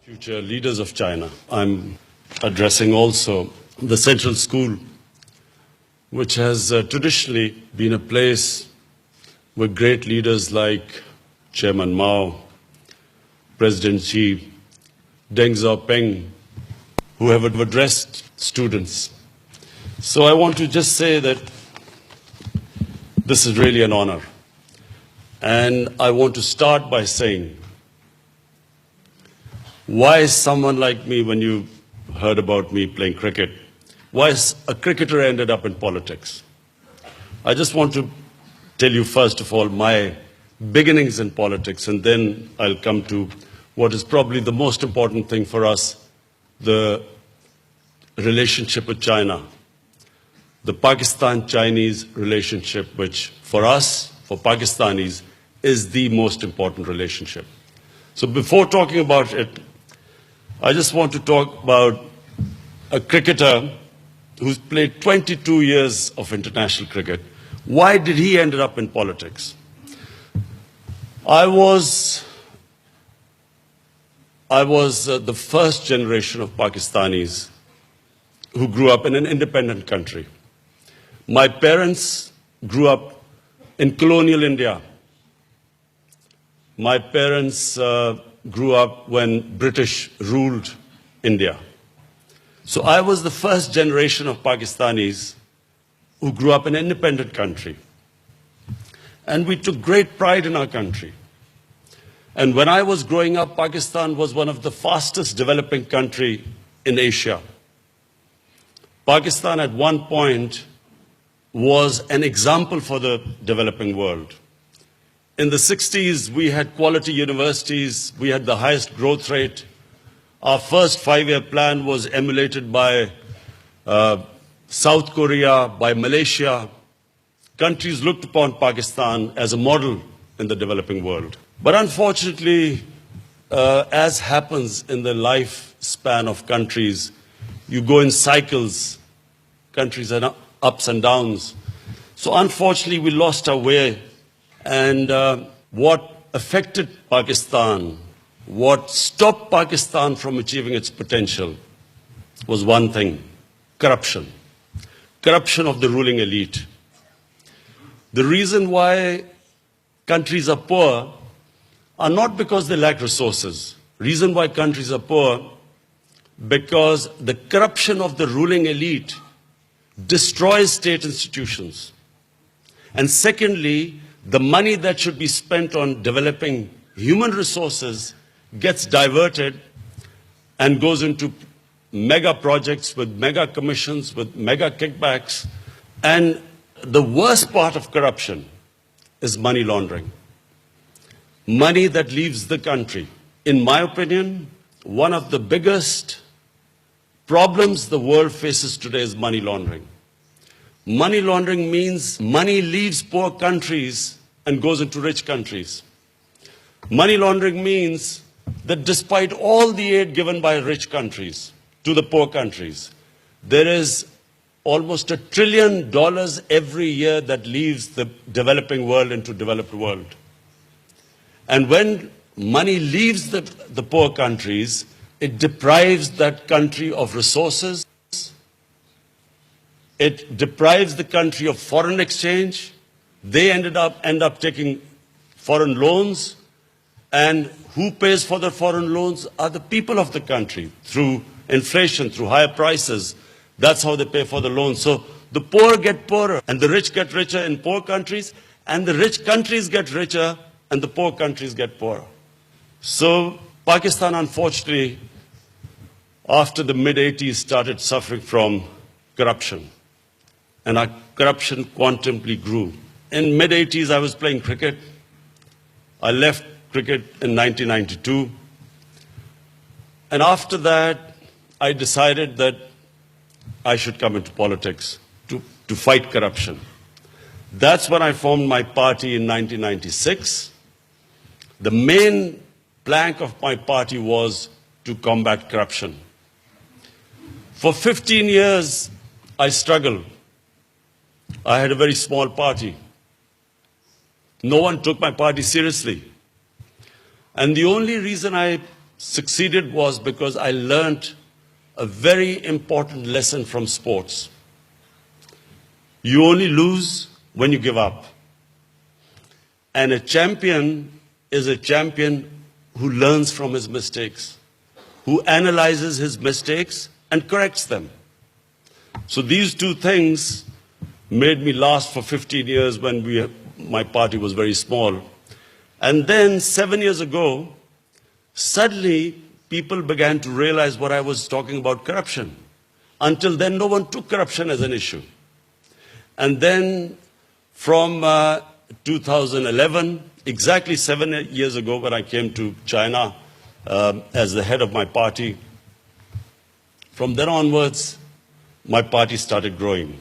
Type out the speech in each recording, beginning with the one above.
Future leaders of China. I'm addressing also the central school, which has traditionally been a place where great leaders like Chairman Mao, President Xi, Deng Xiaoping, who have addressed students. So I want to just say that this is really an honor. And I want to start by saying, why is someone like me, when you heard about me playing cricket, why is a cricketer ended up in politics? I just want to tell you, first of all, my beginnings in politics, and then I'll come to what is probably the most important thing for us, the relationship with China, the Pakistan-Chinese relationship, which for us, for Pakistanis, is the most important relationship. So before talking about it, I just want to talk about a cricketer who's played 22 years of international cricket. Why did he end up in politics? I was the first generation of Pakistanis who grew up in an independent country. My parents grew up in colonial India. My parents grew up when British ruled India. So I was the first generation of Pakistanis who grew up in an independent country. And we took great pride in our country. And when I was growing up, Pakistan was one of the fastest developing countries in Asia. Pakistan at one point was an example for the developing world. In the 60s, we had quality universities, we had the highest growth rate. Our first 5-year plan was emulated by South Korea, by Malaysia. Countries looked upon Pakistan as a model in the developing world. But unfortunately, as happens in the lifespan of countries, you go in cycles. Countries are ups and downs. So unfortunately, we lost our way. And what affected Pakistan, what stopped Pakistan from achieving its potential was one thing: corruption. Corruption of the ruling elite. The reason why countries are poor are not because they lack resources. Reason why countries are poor, because the corruption of the ruling elite destroys state institutions. And secondly, the money that should be spent on developing human resources gets diverted and goes into mega projects with mega commissions, with mega kickbacks. And the worst part of corruption is money laundering. Money that leaves the country. In my opinion, one of the biggest problems the world faces today is money laundering. Money laundering means money leaves poor countries and goes into rich countries. Money laundering means that despite all the aid given by rich countries to the poor countries, there is almost $1 trillion every year that leaves the developing world into developed world. And when money leaves the poor countries, it deprives that country of resources. It deprives the country of foreign exchange. They end up taking foreign loans. And who pays for the foreign loans are the people of the country through inflation, through higher prices. That's how they pay for the loans. So the poor get poorer and the rich get richer in poor countries, and the rich countries get richer and the poor countries get poorer. So Pakistan, unfortunately, after the mid-80s, started suffering from corruption. And our corruption quantumly grew. In mid-80s, I was playing cricket. I left cricket in 1992. And after that, I decided that I should come into politics to fight corruption. That's when I formed my party in 1996. The main plank of my party was to combat corruption. For 15 years, I struggled. I had a very small party. No one took my party seriously. And the only reason I succeeded was because I learned a very important lesson from sports. You only lose when you give up. And a champion is a champion who learns from his mistakes, who analyzes his mistakes and corrects them. So these two things made me last for 15 years when my party was very small. And then 7 years ago, suddenly people began to realize what I was talking about, corruption. Until then, no one took corruption as an issue. And then from 2011, exactly 7 years ago when I came to China as the head of my party, from then onwards, my party started growing.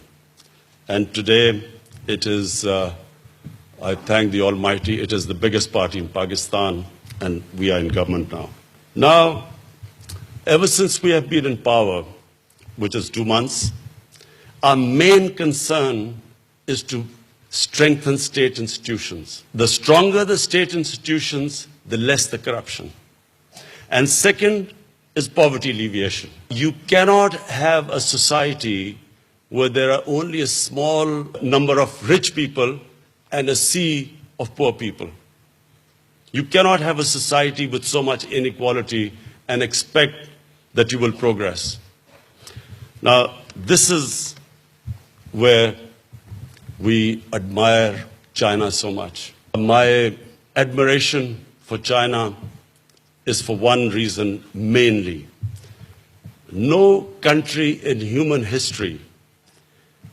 And today, it is, I thank the Almighty, it is the biggest party in Pakistan, and we are in government now. Now, ever since we have been in power, which is 2 months, our main concern is to strengthen state institutions. The stronger the state institutions, the less the corruption. And second is poverty alleviation. You cannot have a society where there are only a small number of rich people and a sea of poor people. You cannot have a society with so much inequality and expect that you will progress. Now, this is where we admire China so much. My admiration for China is for one reason mainly. No country in human history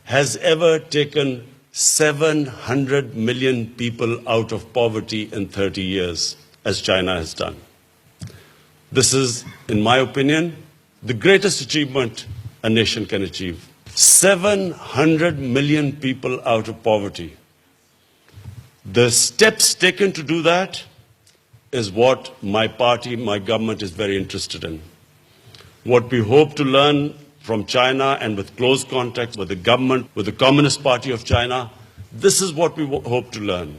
has ever taken 700 million people out of poverty in 30 years, as China has done. This is, in my opinion, the greatest achievement a nation can achieve. 700 million people out of poverty. The steps taken to do that is what my party, my government is very interested in. What we hope to learn from China and with close contact with the government, with the Communist Party of China, this is what we hope to learn.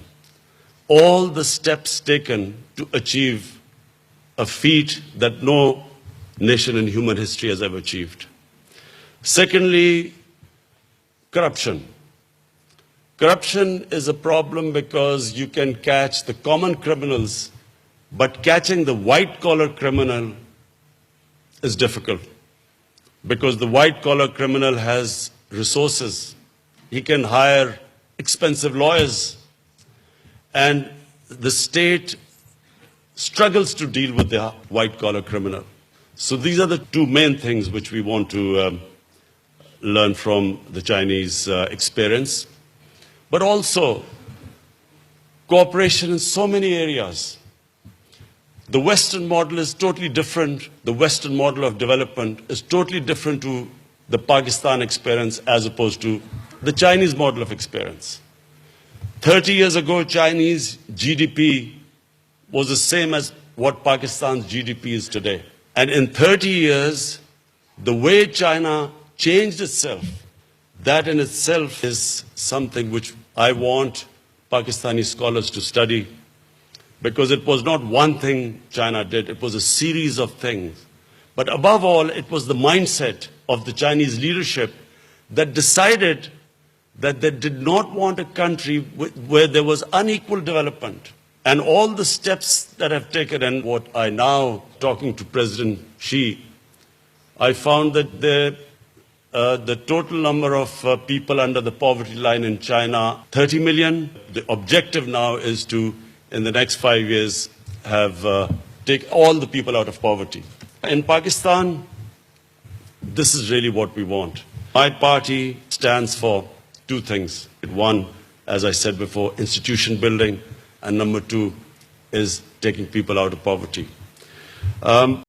All the steps taken to achieve a feat that no nation in human history has ever achieved. Secondly, corruption. Corruption is a problem because you can catch the common criminals, but catching the white-collar criminal is difficult because the white-collar criminal has resources. He can hire expensive lawyers, and the state struggles to deal with the white-collar criminal. So these are the two main things which we want to learn from the Chinese experience, but also cooperation in so many areas. The Western model is totally different. The Western model of development is totally different to the Pakistan experience as opposed to the Chinese model of experience. 30 years ago, Chinese GDP was the same as what Pakistan's GDP is today. And in 30 years, the way China changed itself, that in itself is something which I want Pakistani scholars to study, because it was not one thing China did, it was a series of things. But above all, it was the mindset of the Chinese leadership that decided that they did not want a country where there was unequal development. And all the steps that I've taken, and what I now, talking to President Xi, I found that the total number of people under the poverty line in China, 30 million. The objective now is to, in the next 5 years, take all the people out of poverty. In Pakistan, this is really what we want. My party stands for two things. One, as I said before, institution building, and number two is taking people out of poverty.